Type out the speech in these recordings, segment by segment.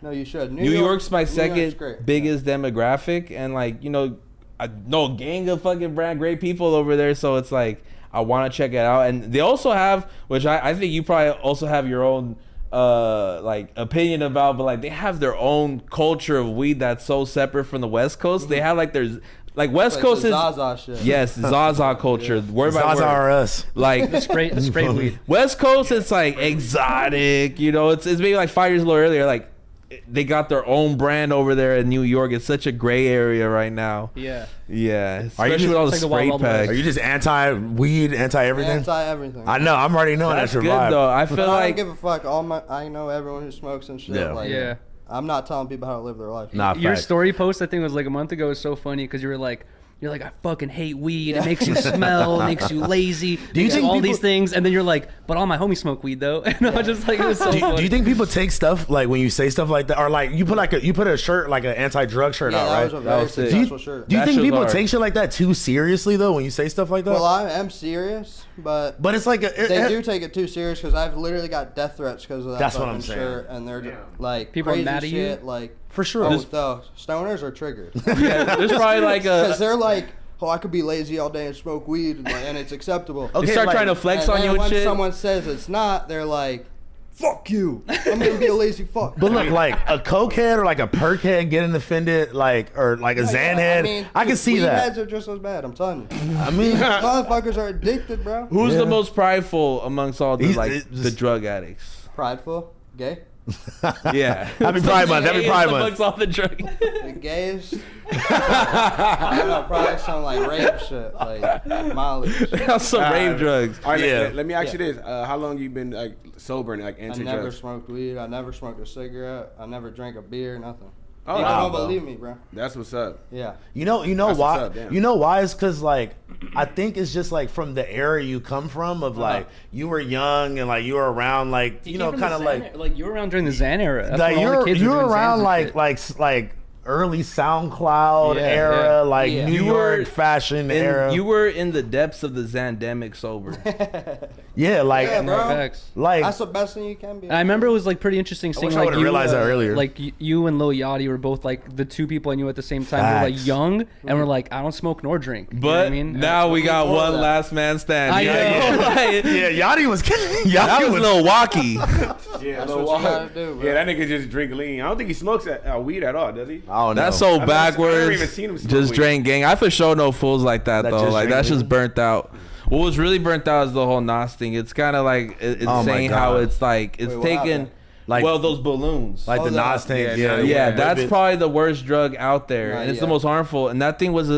No, you should. New York's my second biggest demographic, and like I know a gang of fucking great people over there, so it's like I want to check it out. And they also have, which I think you probably also have your own like opinion about, but like they have their own culture of weed that's so separate from the West Coast. They have like there's like West Coast is Zaza shit. Yes, Zaza culture. Word by word. Zaza are us. Like the spray weed. West Coast, it's like exotic. It's maybe like 5 years a little earlier. Like they got their own brand over there in New York. It's such a gray area right now. Yeah. Yeah. Are you Especially with all the like spray packs. Are you just anti-weed, anti-everything? Anti-everything. I know. I'm already knowing That's that's your good vibe. though. I feel I like don't give a fuck. I know everyone who smokes and shit. Yeah. Like, Yeah. I'm not telling people how to live their life. Nah, Your facts. story post, I think, was like a month ago. Was so funny because you were like, I fucking hate weed. It makes you smell. It makes you lazy. Do you think all people- these things? And then you're like, but all my homies smoke weed though. And I was just like, it was so funny. Do you think people take stuff like when you say stuff like that, or like you put a shirt like an anti-drug shirt out, that right? was a very sick. successful shirt. Do you That think shit's people hard. take shit like that too seriously though when you say stuff like that? Well, I am serious, but but it's like they do take it too serious because I've literally got death threats because of that That's what fucking I'm saying. shirt, and they're just, like People are crazy mad at you? shit, like for sure. the stoners are triggered yeah, there's probably like because a they're like, oh, I could be lazy all day and smoke weed, and it's acceptable. they Okay, start like- trying to flex on And you then and when shit. someone says it's not, they're like, fuck you. I'm gonna be a lazy fuck. But look, like a cokehead or like a perk head getting offended, like or like a Xan head, I can see weed that. heads are just as bad. I'm telling you. I mean, Motherfuckers are addicted, bro. Who's Yeah. the most prideful amongst all the He's- like it's the just- drug addicts? Prideful, gay, Yeah. Happy Pride Month. Happy Pride Month. Amongst all the drug. the gayest. I don't know, probably some like rape shit, like Molly. Some rave drugs. All right, Yeah. let me ask you this: how long you been like sober and like I anti never drugs? smoked weed. I never smoked a cigarette. I never drank a beer. Nothing. Oh, People wow, don't bro. believe me, bro. That's what's up. Yeah. You know That's why? what's up, damn. You know why? It's because like I think it's just like from the era you come from of like you were young and like you were around like you know kind of like you were around during the Xan era. That's like when all the kids were you're doing around Xans and like shit. early SoundCloud Yeah, era, yeah. like Yeah. New You York were fashion era. You were in the depths of the Zandemic sober. yeah, like Yeah, bro. Facts. like That's the best thing you can be. And I remember it was like pretty interesting seeing wish I like would've you, realized that earlier. Like you and Lil Yachty were both like the two people I knew at the same time. We were like Facts. young and we're like, I don't smoke nor drink. You know what But I mean, now we got before one that. last man stand. I know. yeah, Yachty was kidding. That Yachty was Milwaukee. Yeah, That's what you gotta do, bro. Yeah, that nigga just drink lean. I don't think he smokes weed at all, does he? I don't know. That's so I've backwards. never even seen him smoke Just weed. drain gang. I for sure know fools like that That though. just Like drink that's just weed? burnt out. What was really burnt out is the whole Nos thing. It's kind of like it's Oh my saying how God. it's like it's Wait, what taken. happened? Like- well, those balloons. like Oh, the that- Nas thing. yeah, yeah, that's It- probably the worst drug out there, Nah, and it's the yeah. most harmful. And that thing was,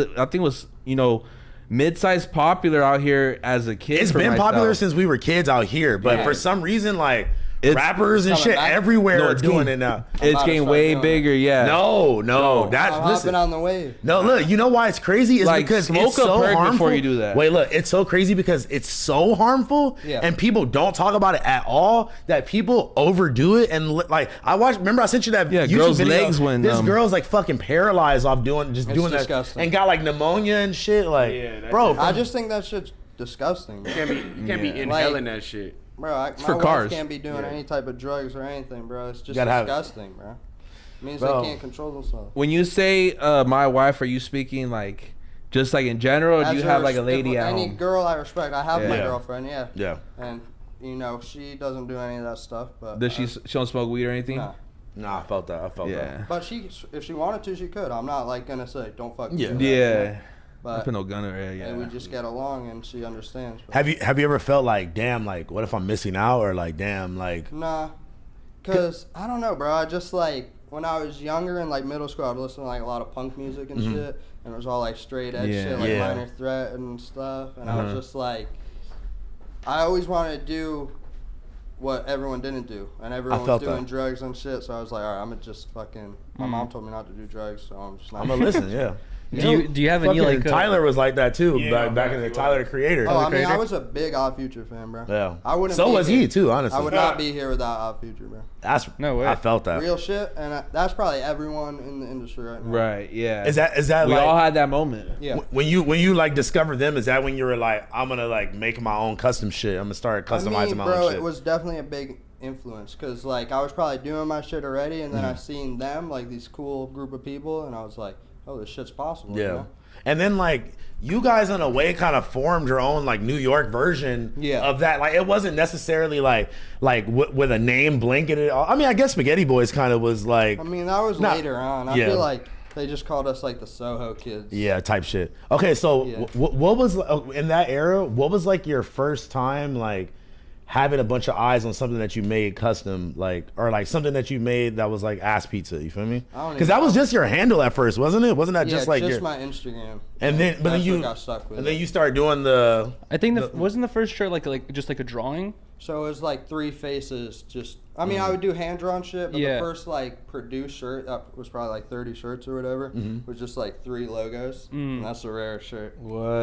mid-sized popular out here as a kid. It's for been popular myself. since we were kids out here, but Yeah. for some reason, like It's rappers and coming shit back. everywhere No, are it's doing getting- it now. It's about to getting start way doing it. bigger. Yeah. No, that's I'm listen. hopping on the wave. No, look, you know why it's crazy? Is Like, because smoke it's a so perk harmful. before you do that. Wait, look, it's so crazy because it's so harmful, Yeah. and people don't talk about it at all. That people overdo it, and like I watched. Remember, I sent you that Yeah, YouTube girls' video. legs when, this girl's like fucking paralyzed off doing It's doing disgusting. that, and got like pneumonia and shit. Like, Yeah, that's bro, it. I just think that shit's disgusting, bro. You can't be inhaling that shit. Bro, my for wife cars. can't be doing any type of drugs or anything, bro. It's just Gotta have- disgusting, bro. It means Bro. they can't control themselves. When you say my wife, are you speaking like just like in general, or do As you a have like a if lady at any home? girl I respect, I have my Yeah. girlfriend, yeah. yeah. And, she doesn't do any of that stuff, but... Does she don't smoke weed or anything? Nah. Nah, I felt that. Yeah. But if she wanted to, she could. I'm not, like, gonna say, don't fucking do that, Yeah. I But put no gun in her. Yeah. and we just get along, and she understands. But Have you ever felt like, damn, like what if I'm missing out, or like, damn, like Nah. Because, I don't know, bro. I just, like, when I was younger in, like, middle school, I'd listen to, like, a lot of punk music and shit. And it was all, like, straight edge Yeah. shit, like Yeah. Minor Threat and stuff. And I was just, like... I always wanted to do what everyone didn't do. And everyone was felt doing that. drugs and shit. So I was like, all right, I'm going to just fucking... My mom told me not to do drugs, so I'm just not... I'm gonna listen? Yeah. Do you have any Fucking like Tyler was like that too, Yeah, back in the he Tyler was. the Creator. Oh, I mean, Creator? I was a big Odd Future fan, bro. Yeah. I wouldn't. So be was here. he too, honestly. I would not be here without Odd Future, bro. That's No way. I felt that. Real shit, and that's probably everyone in the industry right now. Right. Yeah. Is that we like all had that moment. Yeah. when you like discovered them? Is that when you were like, I'm gonna like make my own custom shit? I'm gonna start customizing I mean, my bro, own shit. it was definitely a big influence, because like I was probably doing my shit already, and then I seen them, like these cool group of people, and I was like, oh, this shit's possible. Yeah. You know? And then like you guys in a way kind of formed your own like New York version of that. Like it wasn't necessarily like with a name blanketed. I mean, I guess Spaghetti Boys kind of was like. I mean, that was later on. I Yeah. feel like they just called us like the Soho kids. Yeah, type shit. Okay, so what was in that era? What was like your first time like having a bunch of eyes on something that you made custom, like, or like something that you made that was like Asspizza? You feel me? Because that was just your handle at first, wasn't it? Wasn't that just like just your my Instagram? And then, but then you got stuck with. And then you start doing the. I think wasn't the first shirt like just like a drawing. So it was like 3 faces. Just I mean, I would do hand drawn shit, but the first like produced shirt that was probably like 30 shirts or whatever was just like 3 logos, and that's a rare shirt. What?